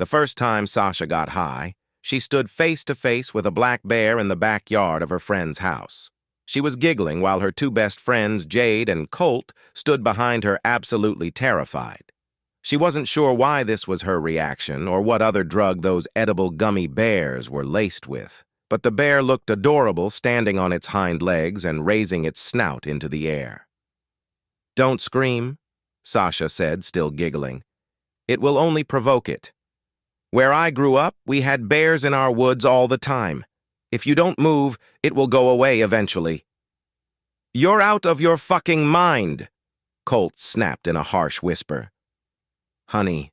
The first time Sasha got high, she stood face to face with a black bear in the backyard of her friend's house. She was giggling while her two best friends, Jade and Colt, stood behind her absolutely terrified. She wasn't sure why this was her reaction or what other drug those edible gummy bears were laced with, but the bear looked adorable standing on its hind legs and raising its snout into the air. "Don't scream," Sasha said, still giggling. "It will only provoke it. Where I grew up, we had bears in our woods all the time. If you don't move, it will go away eventually." "You're out of your fucking mind," Colt snapped in a harsh whisper. "Honey,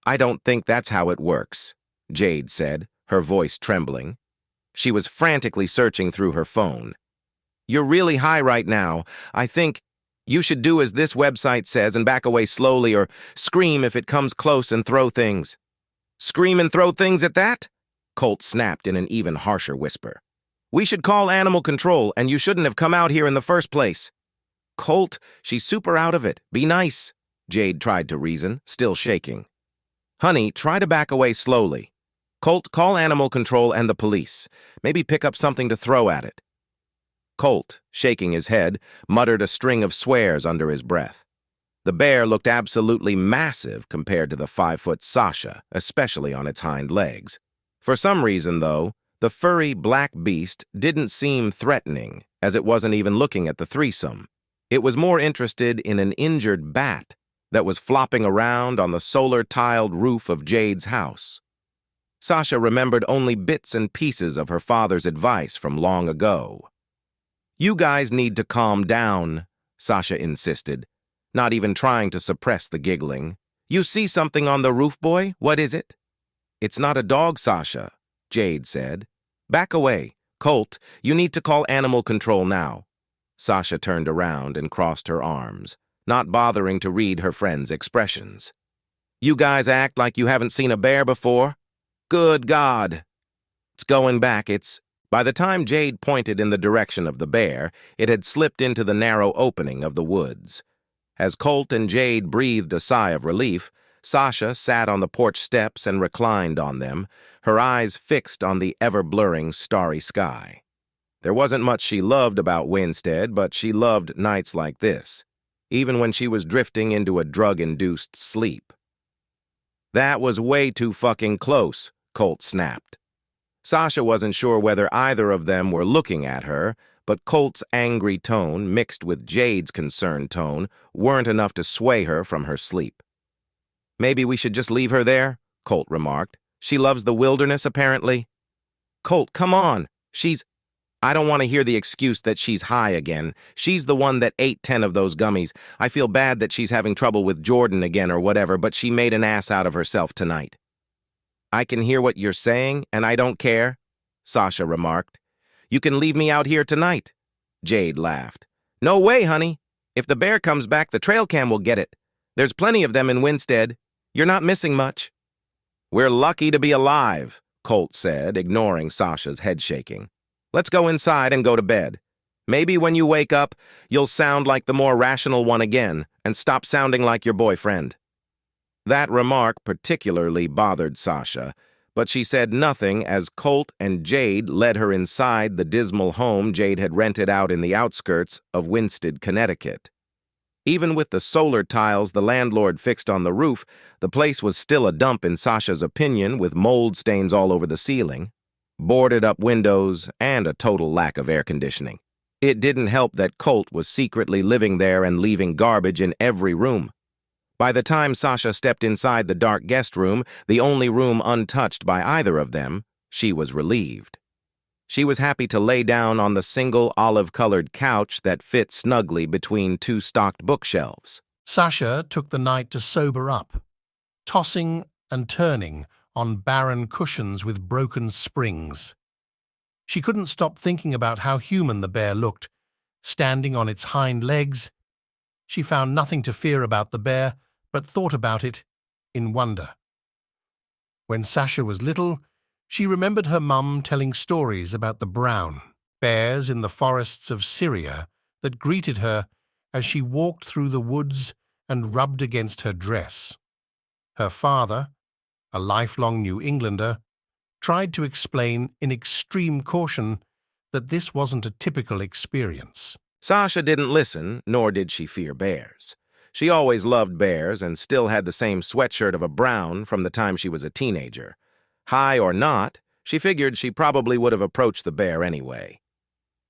I don't think that's how it works," Jade said, her voice trembling. She was frantically searching through her phone. "You're really high right now. I think you should do as this website says and back away slowly or scream if it comes close and throw things." "Scream and throw things at that?" Colt snapped in an even harsher whisper. "We should call animal control, and you shouldn't have come out here in the first place." "Colt, she's super out of it. Be nice," Jade tried to reason, still shaking. "Honey, try to back away slowly. Colt, call animal control and the police. Maybe pick up something to throw at it." Colt, shaking his head, muttered a string of swears under his breath. The bear looked absolutely massive compared to the 5-foot Sasha, especially on its hind legs. For some reason, though, the furry black beast didn't seem threatening, as it wasn't even looking at the threesome. It was more interested in an injured bat that was flopping around on the solar-tiled roof of Jade's house. Sasha remembered only bits and pieces of her father's advice from long ago. "You guys need to calm down," Sasha insisted, not even trying to suppress the giggling. "You see something on the roof, boy? What is it?" "It's not a dog, Sasha," Jade said. "Back away. Colt, you need to call animal control now." Sasha turned around and crossed her arms, not bothering to read her friend's expressions. "You guys act like you haven't seen a bear before? Good God. It's going back. By the time Jade pointed in the direction of the bear, it had slipped into the narrow opening of the woods. As Colt and Jade breathed a sigh of relief, Sasha sat on the porch steps and reclined on them, her eyes fixed on the ever-blurring starry sky. There wasn't much she loved about Winsted, but she loved nights like this, even when she was drifting into a drug-induced sleep. "That was way too fucking close," Colt snapped. Sasha wasn't sure whether either of them were looking at her, but Colt's angry tone, mixed with Jade's concerned tone, weren't enough to sway her from her sleep. "Maybe we should just leave her there," Colt remarked. "She loves the wilderness, apparently." "Colt, come on. I don't want to hear the excuse that she's high again. She's the one that ate 10 of those gummies. I feel bad that she's having trouble with Jordan again or whatever, but she made an ass out of herself tonight." "I can hear what you're saying, and I don't care," Sasha remarked. "You can leave me out here tonight." Jade laughed. "No way, honey. If the bear comes back, the trail cam will get it. There's plenty of them in Winsted. You're not missing much." "We're lucky to be alive," Colt said, ignoring Sasha's head shaking. "Let's go inside and go to bed. Maybe when you wake up, you'll sound like the more rational one again and stop sounding like your boyfriend." That remark particularly bothered Sasha, but she said nothing as Colt and Jade led her inside the dismal home Jade had rented out in the outskirts of Winsted, Connecticut. Even with the solar tiles the landlord fixed on the roof, the place was still a dump in Sasha's opinion, with mold stains all over the ceiling, boarded-up windows, and a total lack of air conditioning. It didn't help that Colt was secretly living there and leaving garbage in every room. By the time Sasha stepped inside the dark guest room, the only room untouched by either of them, she was relieved. She was happy to lay down on the single olive-colored couch that fit snugly between two stocked bookshelves. Sasha took the night to sober up, tossing and turning on barren cushions with broken springs. She couldn't stop thinking about how human the bear looked, standing on its hind legs. She found nothing to fear about the bear, but thought about it in wonder. When Sasha was little, she remembered her mum telling stories about the brown bears in the forests of Syria that greeted her as she walked through the woods and rubbed against her dress. Her father, a lifelong New Englander, tried to explain in extreme caution that this wasn't a typical experience. Sasha didn't listen, nor did she fear bears. She always loved bears and still had the same sweatshirt of a brown from the time she was a teenager. High or not, she figured she probably would have approached the bear anyway.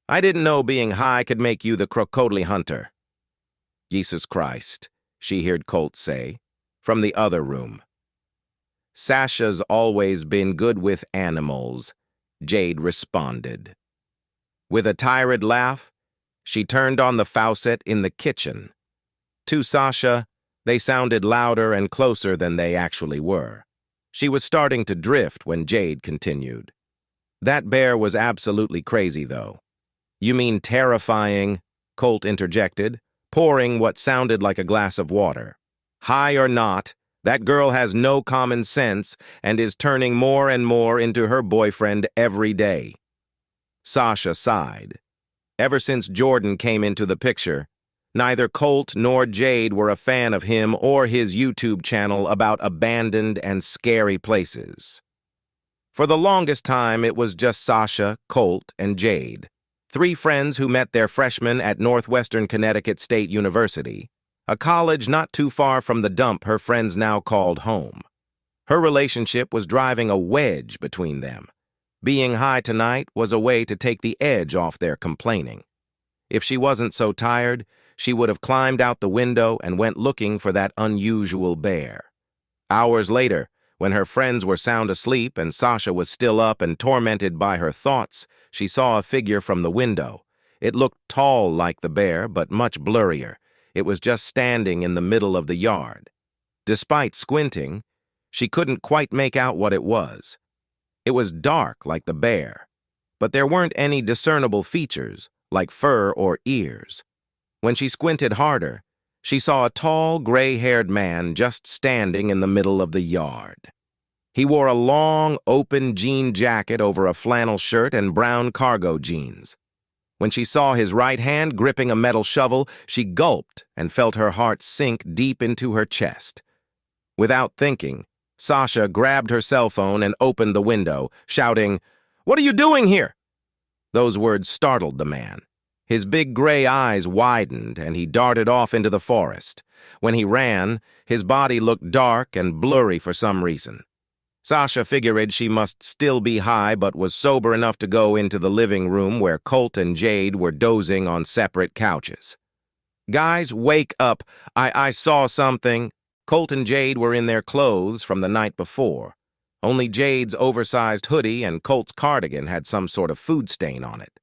"I didn't know being high could make you the crocodile hunter." "Jesus Christ," she heard Colt say, from the other room. "Sasha's always been good with animals," Jade responded. With a tired laugh, she turned on the faucet in the kitchen. To Sasha, they sounded louder and closer than they actually were. She was starting to drift when Jade continued. "That bear was absolutely crazy, though." "You mean terrifying?" Colt interjected, pouring what sounded like a glass of water. "High or not, that girl has no common sense and is turning more and more into her boyfriend every day." Sasha sighed. Ever since Jordan came into the picture, neither Colt nor Jade were a fan of him or his YouTube channel about abandoned and scary places. For the longest time, it was just Sasha, Colt, and Jade, three friends who met their freshmen at Northwestern Connecticut State University, a college not too far from the dump her friends now called home. Her relationship was driving a wedge between them. Being high tonight was a way to take the edge off their complaining. If she wasn't so tired, she would have climbed out the window and went looking for that unusual bear. Hours later, when her friends were sound asleep and Sasha was still up and tormented by her thoughts, she saw a figure from the window. It looked tall like the bear, but much blurrier. It was just standing in the middle of the yard. Despite squinting, she couldn't quite make out what it was. It was dark like the bear, but there weren't any discernible features, like fur or ears. When she squinted harder, she saw a tall, gray-haired man just standing in the middle of the yard. He wore a long, open jean jacket over a flannel shirt and brown cargo jeans. When she saw his right hand gripping a metal shovel, she gulped and felt her heart sink deep into her chest. Without thinking, Sasha grabbed her cell phone and opened the window, shouting, "What are you doing here?" Those words startled the man. His big gray eyes widened, and he darted off into the forest. When he ran, his body looked dark and blurry for some reason. Sasha figured she must still be high but was sober enough to go into the living room where Colt and Jade were dozing on separate couches. "Guys, wake up. I saw something." Colt and Jade were in their clothes from the night before. Only Jade's oversized hoodie and Colt's cardigan had some sort of food stain on it.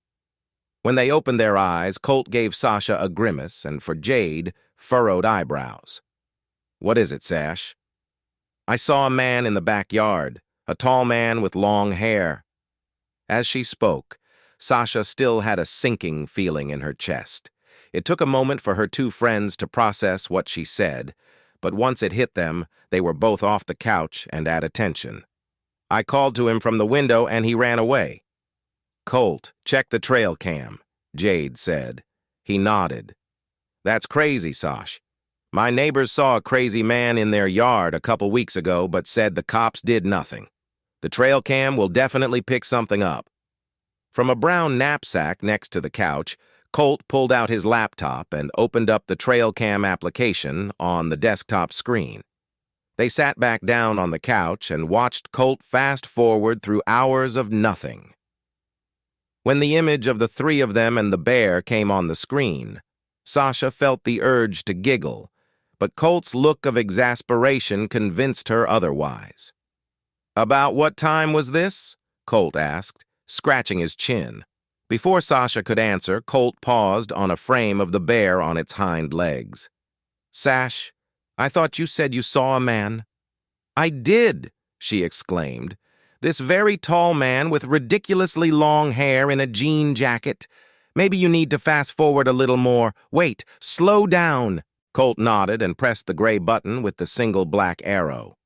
When they opened their eyes, Colt gave Sasha a grimace, and for Jade, furrowed eyebrows. "What is it, Sash?" "I saw a man in the backyard, a tall man with long hair." As she spoke, Sasha still had a sinking feeling in her chest. It took a moment for her two friends to process what she said, but once it hit them, they were both off the couch and at attention. "I called to him from the window and he ran away." "Colt, check the trail cam," Jade said. He nodded. "That's crazy, Sash. My neighbors saw a crazy man in their yard a couple weeks ago but said the cops did nothing. The trail cam will definitely pick something up." From a brown knapsack next to the couch, Colt pulled out his laptop and opened up the trail cam application on the desktop screen. They sat back down on the couch and watched Colt fast forward through hours of nothing. When the image of the three of them and the bear came on the screen, Sasha felt the urge to giggle, but Colt's look of exasperation convinced her otherwise. "About what time was this?" Colt asked, scratching his chin. Before Sasha could answer, Colt paused on a frame of the bear on its hind legs. "Sash, I thought you said you saw a man." "I did," she exclaimed. "This very tall man with ridiculously long hair in a jean jacket. Maybe you need to fast forward a little more. Wait, slow down." Colt nodded and pressed the gray button with the single black arrow.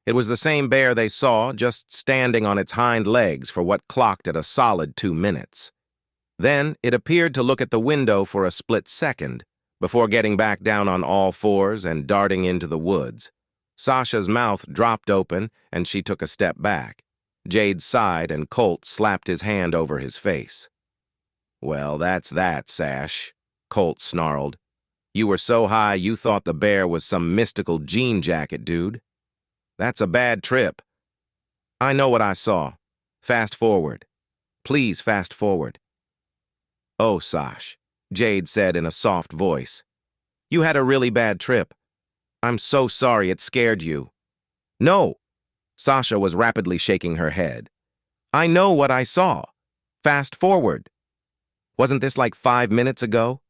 It was the same bear they saw, just standing on its hind legs for what clocked at a solid 2 minutes. Then it appeared to look at the window for a split second, before getting back down on all fours and darting into the woods. Sasha's mouth dropped open, and she took a step back. Jade sighed, and Colt slapped his hand over his face. "Well, that's that, Sash," Colt snarled. "You were so high you thought the bear was some mystical jean jacket, dude. That's a bad trip. I know what I saw. Fast forward. Please fast forward." "Oh, Sash," Jade said in a soft voice. "You had a really bad trip. I'm so sorry it scared you." "No." Sasha was rapidly shaking her head. "I know what I saw. Fast forward. Wasn't this like 5 minutes ago?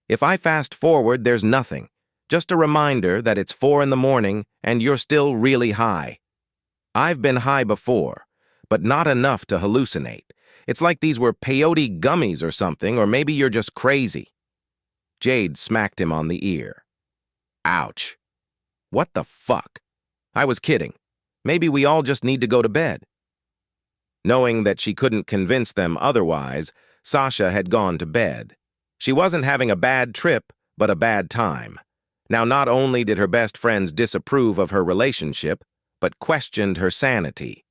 If I fast forward, there's nothing. Just a reminder that it's 4 in the morning and you're still really high. I've been high before, but not enough to hallucinate. It's like these were peyote gummies or something, or maybe you're just crazy." Jade smacked him on the ear. "Ouch. What the fuck? I was kidding. Maybe we all just need to go to bed." Knowing that she couldn't convince them otherwise, Sasha had gone to bed. She wasn't having a bad trip, but a bad time. Now, not only did her best friends disapprove of her relationship, but questioned her sanity.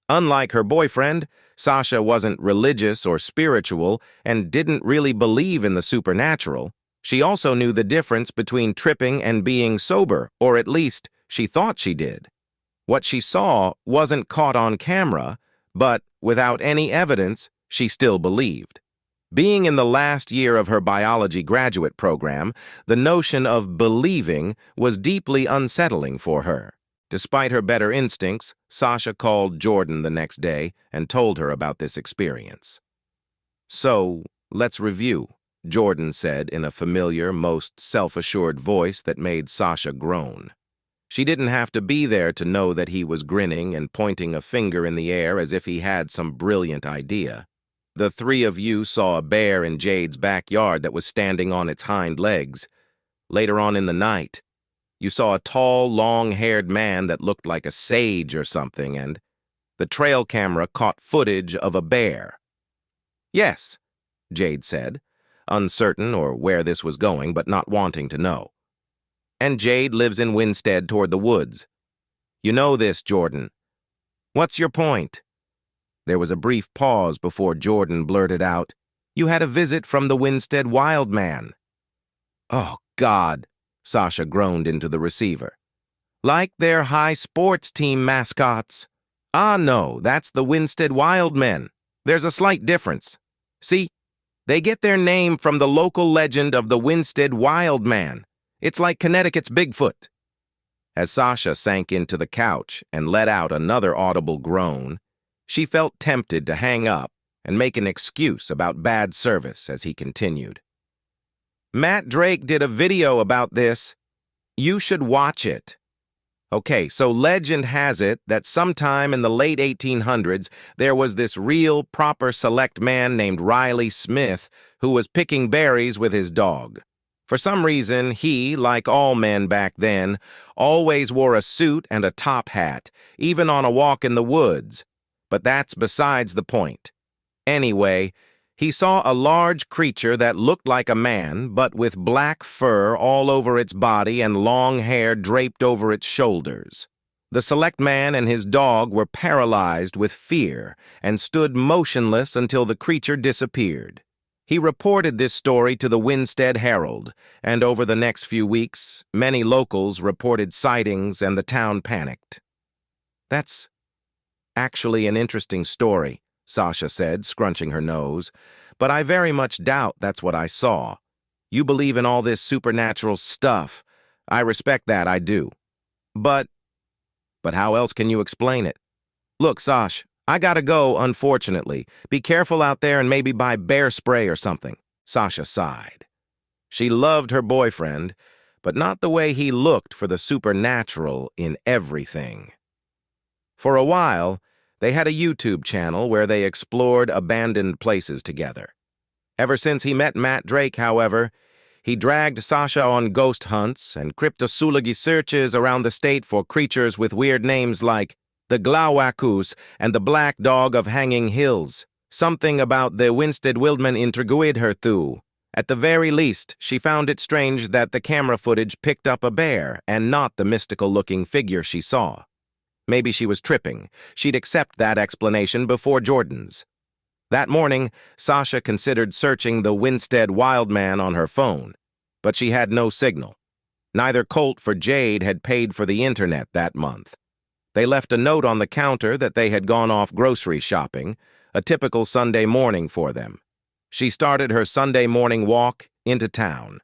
Unlike her boyfriend, Sasha wasn't religious or spiritual and didn't really believe in the supernatural. She also knew the difference between tripping and being sober, or at least she thought she did. What she saw wasn't caught on camera, but without any evidence, she still believed. Being in the last year of her biology graduate program, the notion of believing was deeply unsettling for her. Despite her better instincts, Sasha called Jordan the next day and told her about this experience. "So, let's review," Jordan said in a familiar, most self-assured voice that made Sasha groan. She didn't have to be there to know that he was grinning and pointing a finger in the air as if he had some brilliant idea. "The three of you saw a bear in Jade's backyard that was standing on its hind legs. Later on in the night, you saw a tall, long-haired man that looked like a sage or something, and the trail camera caught footage of a bear." "Yes," Jade said, uncertain or where this was going, but not wanting to know. "And Jade lives in Winsted toward the woods. You know this, Jordan. What's your point?" There was a brief pause before Jordan blurted out, "You had a visit from the Winsted Wildman." "Oh, God," Sasha groaned into the receiver. "Like their high sports team mascots." "Ah, no, that's the Winsted Wildmen. There's a slight difference. See, they get their name from the local legend of the Winsted Wildman. It's like Connecticut's Bigfoot." As Sasha sank into the couch and let out another audible groan, she felt tempted to hang up and make an excuse about bad service as he continued. "Matt Drake did a video about this. You should watch it." Okay, so legend has it that sometime in the late 1800s, there was this real, proper select man named Riley Smith who was picking berries with his dog. For some reason, he, like all men back then, always wore a suit and a top hat, even on a walk in the woods. But that's besides the point. Anyway, he saw a large creature that looked like a man, but with black fur all over its body and long hair draped over its shoulders. The select man and his dog were paralyzed with fear and stood motionless until the creature disappeared. He reported this story to the Winsted Herald, and over the next few weeks, many locals reported sightings and the town panicked. "That's actually an interesting story," Sasha said, scrunching her nose, "but I very much doubt that's what I saw. You believe in all this supernatural stuff. I respect that, I do. But how else can you explain it? Look, Sash, I gotta go, unfortunately. Be careful out there and maybe buy bear spray or something." Sasha sighed. She loved her boyfriend, but not the way he looked for the supernatural in everything. For a while, they had a YouTube channel where they explored abandoned places together. Ever since he met Matt Drake, however, he dragged Sasha on ghost hunts and cryptozoology searches around the state for creatures with weird names like the Glauacus and the Black Dog of Hanging Hills. Something about the Winsted Wildman intrigued her too, At the very least, she found it strange that the camera footage picked up a bear and not the mystical-looking figure she saw. Maybe she was tripping. She'd accept that explanation before Jordan's. That morning, Sasha considered searching the Winsted Wildman on her phone, but she had no signal. Neither Colt or Jade had paid for the internet that month. They left a note on the counter that they had gone off grocery shopping, a typical Sunday morning for them. She started her Sunday morning walk into town.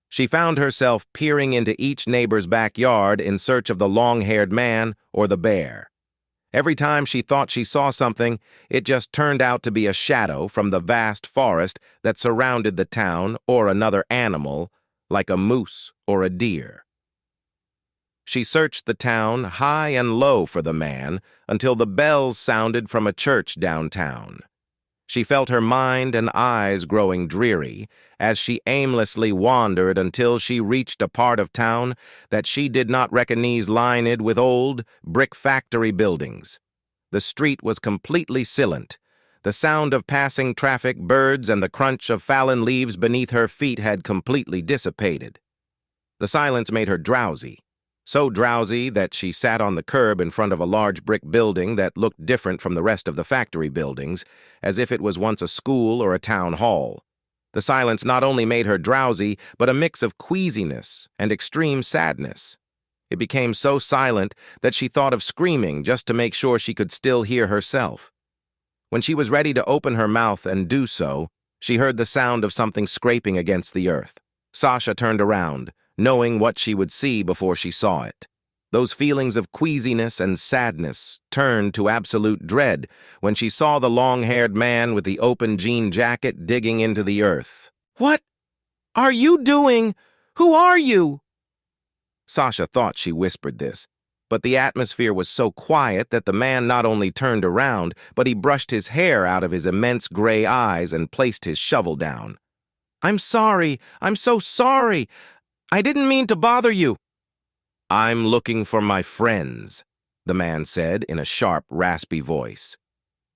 She found herself peering into each neighbor's backyard in search of the long-haired man or the bear. Every time she thought she saw something, it just turned out to be a shadow from the vast forest that surrounded the town or another animal, like a moose or a deer. She searched the town high and low for the man until the bells sounded from a church downtown. She felt her mind and eyes growing dreary as she aimlessly wandered until she reached a part of town that she did not recognize, lined with old brick factory buildings. The street was completely silent. The sound of passing traffic, birds, and the crunch of fallen leaves beneath her feet had completely dissipated. The silence made her drowsy. So drowsy that she sat on the curb in front of a large brick building that looked different from the rest of the factory buildings, as if it was once a school or a town hall. The silence not only made her drowsy, but a mix of queasiness and extreme sadness. It became so silent that she thought of screaming just to make sure she could still hear herself. When she was ready to open her mouth and do so, she heard the sound of something scraping against the earth. Sasha turned around, knowing what she would see before she saw it. Those feelings of queasiness and sadness turned to absolute dread when she saw the long-haired man with the open jean jacket digging into the earth. "What are you doing? Who are you?" Sasha thought she whispered this, but the atmosphere was so quiet that the man not only turned around, but he brushed his hair out of his immense gray eyes and placed his shovel down. "I'm sorry. I'm so sorry. I didn't mean to bother you." "I'm looking for my friends," the man said in a sharp, raspy voice.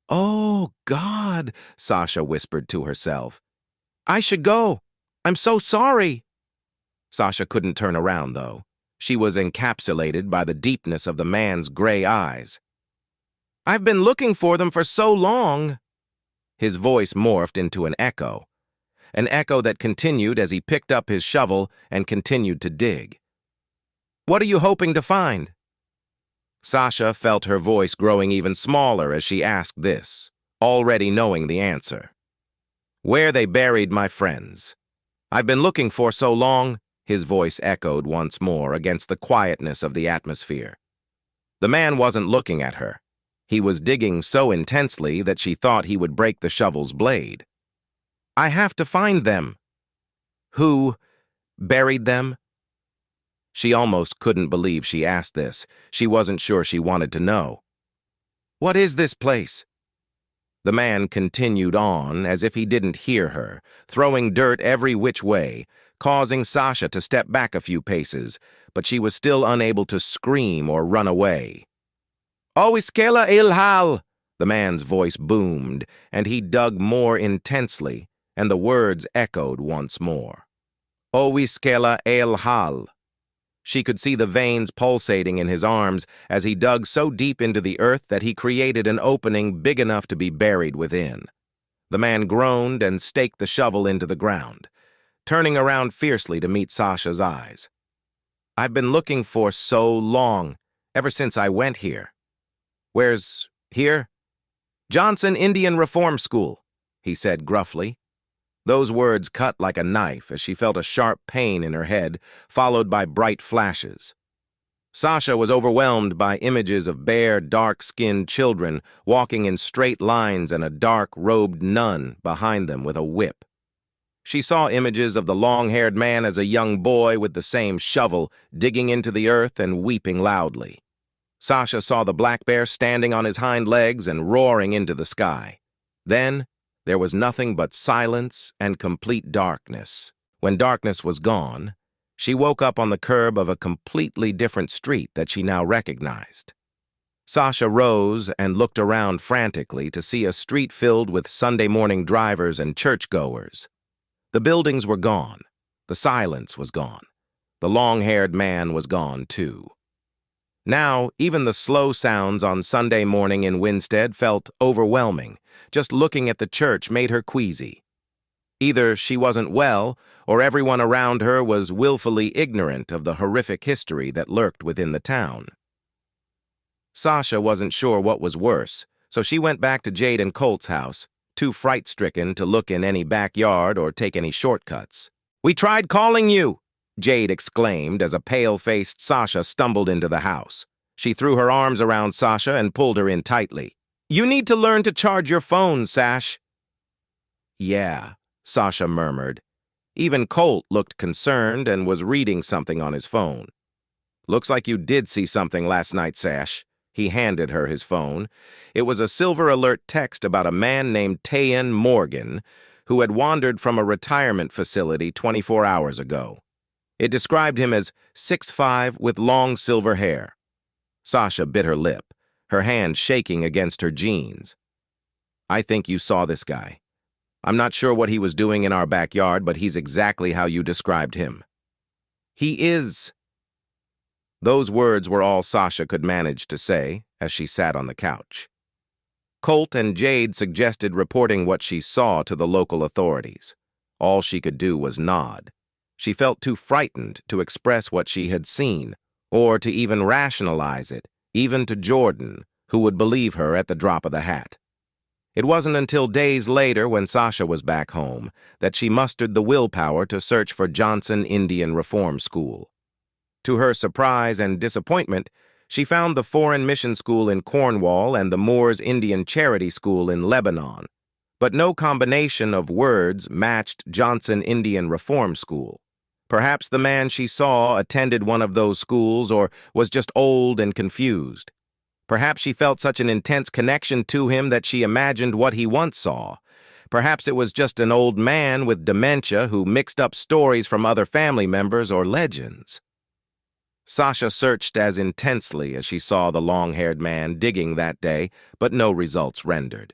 "Oh, God," Sasha whispered to herself. "I should go. I'm so sorry." Sasha couldn't turn around, though. She was encapsulated by the deepness of the man's gray eyes. "I've been looking for them for so long." His voice morphed into an echo that continued as he picked up his shovel and continued to dig. "What are you hoping to find?" Sasha felt her voice growing even smaller as she asked this, already knowing the answer. "Where they buried my friends. I've been looking for so long," his voice echoed once more against the quietness of the atmosphere. The man wasn't looking at her. He was digging so intensely that she thought he would break the shovel's blade. "I have to find them." "Who buried them?" She almost couldn't believe she asked this. She wasn't sure she wanted to know. "What is this place?" The man continued on as if he didn't hear her, throwing dirt every which way, causing Sasha to step back a few paces, but she was still unable to scream or run away. "O iskela il hal," the man's voice boomed, and he dug more intensely, and the words echoed once more. "O iskela il hal." She could see the veins pulsating in his arms as he dug so deep into the earth that he created an opening big enough to be buried within. The man groaned and staked the shovel into the ground, turning around fiercely to meet Sasha's eyes. "I've been looking for so long, ever since I went here." "Where's here?" "Johnson Indian Reform School," he said gruffly. Those words cut like a knife as she felt a sharp pain in her head, followed by bright flashes. Sasha was overwhelmed by images of bare, dark-skinned children walking in straight lines and a dark-robed nun behind them with a whip. She saw images of the long-haired man as a young boy with the same shovel, digging into the earth and weeping loudly. Sasha saw the black bear standing on his hind legs and roaring into the sky. Then, there was nothing but silence and complete darkness. When darkness was gone, she woke up on the curb of a completely different street that she now recognized. Sasha rose and looked around frantically to see a street filled with Sunday morning drivers and churchgoers. The buildings were gone. The silence was gone. The long-haired man was gone, too. Now, even the slow sounds on Sunday morning in Winsted felt overwhelming. Just looking at the church made her queasy. Either she wasn't well, or everyone around her was willfully ignorant of the horrific history that lurked within the town. Sasha wasn't sure what was worse, so she went back to Jade and Colt's house, too fright-stricken to look in any backyard or take any shortcuts. "We tried calling you!" Jade exclaimed as a pale-faced Sasha stumbled into the house. She threw her arms around Sasha and pulled her in tightly. "You need to learn to charge your phone, Sash." "Yeah," Sasha murmured. Even Colt looked concerned and was reading something on his phone. "Looks like you did see something last night, Sash." He handed her his phone. It was a silver alert text about a man named Tristan Morgan who had wandered from a retirement facility 24 hours ago. It described him as 6'5" with long silver hair. Sasha bit her lip, her hand shaking against her jeans. "I think you saw this guy. I'm not sure what he was doing in our backyard, but he's exactly how you described him." "He is." Those words were all Sasha could manage to say as she sat on the couch. Colt and Jade suggested reporting what she saw to the local authorities. All she could do was nod. She felt too frightened to express what she had seen, or to even rationalize it, even to Jordan, who would believe her at the drop of the hat. It wasn't until days later, when Sasha was back home, that she mustered the willpower to search for Johnson Indian Reform School. To her surprise and disappointment, she found the Foreign Mission School in Cornwall and the Moors Indian Charity School in Lebanon, but no combination of words matched Johnson Indian Reform School. Perhaps the man she saw attended one of those schools or was just old and confused. Perhaps she felt such an intense connection to him that she imagined what he once saw. Perhaps it was just an old man with dementia who mixed up stories from other family members or legends. Sasha searched as intensely as she saw the long-haired man digging that day, but no results rendered.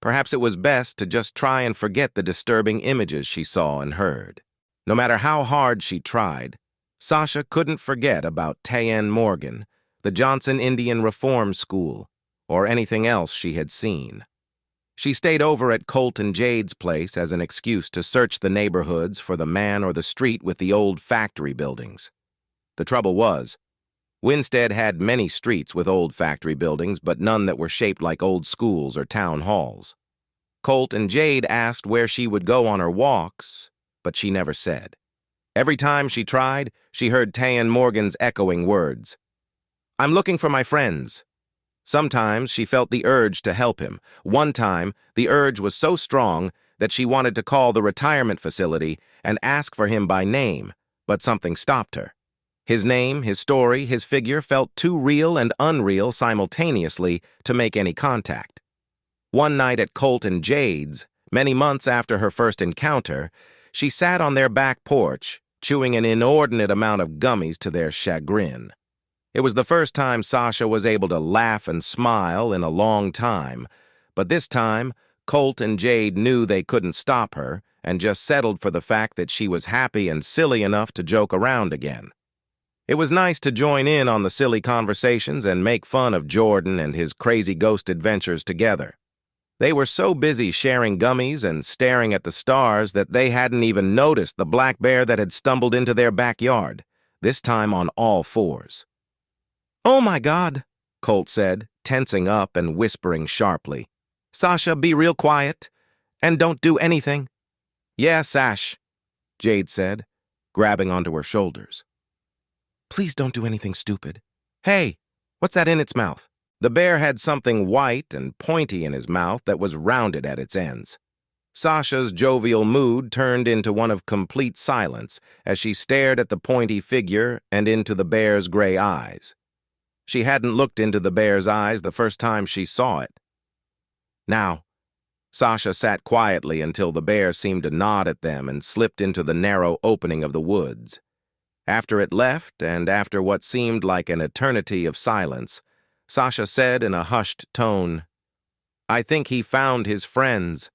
Perhaps it was best to just try and forget the disturbing images she saw and heard. No matter how hard she tried, Sasha couldn't forget about Tristan Morgan, the Johnson Indian Reform School, or anything else she had seen. She stayed over at Colt and Jade's place as an excuse to search the neighborhoods for the man or the street with the old factory buildings. The trouble was, Winsted had many streets with old factory buildings, but none that were shaped like old schools or town halls. Colt and Jade asked where she would go on her walks, but she never said. Every time she tried, she heard Tristan Morgan's echoing words. "I'm looking for my friends." Sometimes she felt the urge to help him. One time, the urge was so strong that she wanted to call the retirement facility and ask for him by name, but something stopped her. His name, his story, his figure felt too real and unreal simultaneously to make any contact. One night at Colt and Jade's, many months after her first encounter, she sat on their back porch, chewing an inordinate amount of gummies to their chagrin. It was the first time Sasha was able to laugh and smile in a long time, but this time, Colt and Jade knew they couldn't stop her and just settled for the fact that she was happy and silly enough to joke around again. It was nice to join in on the silly conversations and make fun of Jordan and his crazy ghost adventures together. They were so busy sharing gummies and staring at the stars that they hadn't even noticed the black bear that had stumbled into their backyard, this time on all fours. "Oh my God," Colt said, tensing up and whispering sharply. "Sasha, be real quiet, and don't do anything." "Yeah, Sash," Jade said, grabbing onto her shoulders. "Please don't do anything stupid." "Hey, what's that in its mouth?" The bear had something white and pointy in his mouth that was rounded at its ends. Sasha's jovial mood turned into one of complete silence as she stared at the pointy figure and into the bear's gray eyes. She hadn't looked into the bear's eyes the first time she saw it. "Now." Sasha sat quietly until the bear seemed to nod at them and slipped into the narrow opening of the woods. After it left, and after what seemed like an eternity of silence, Sasha said in a hushed tone, "I think he found his friends."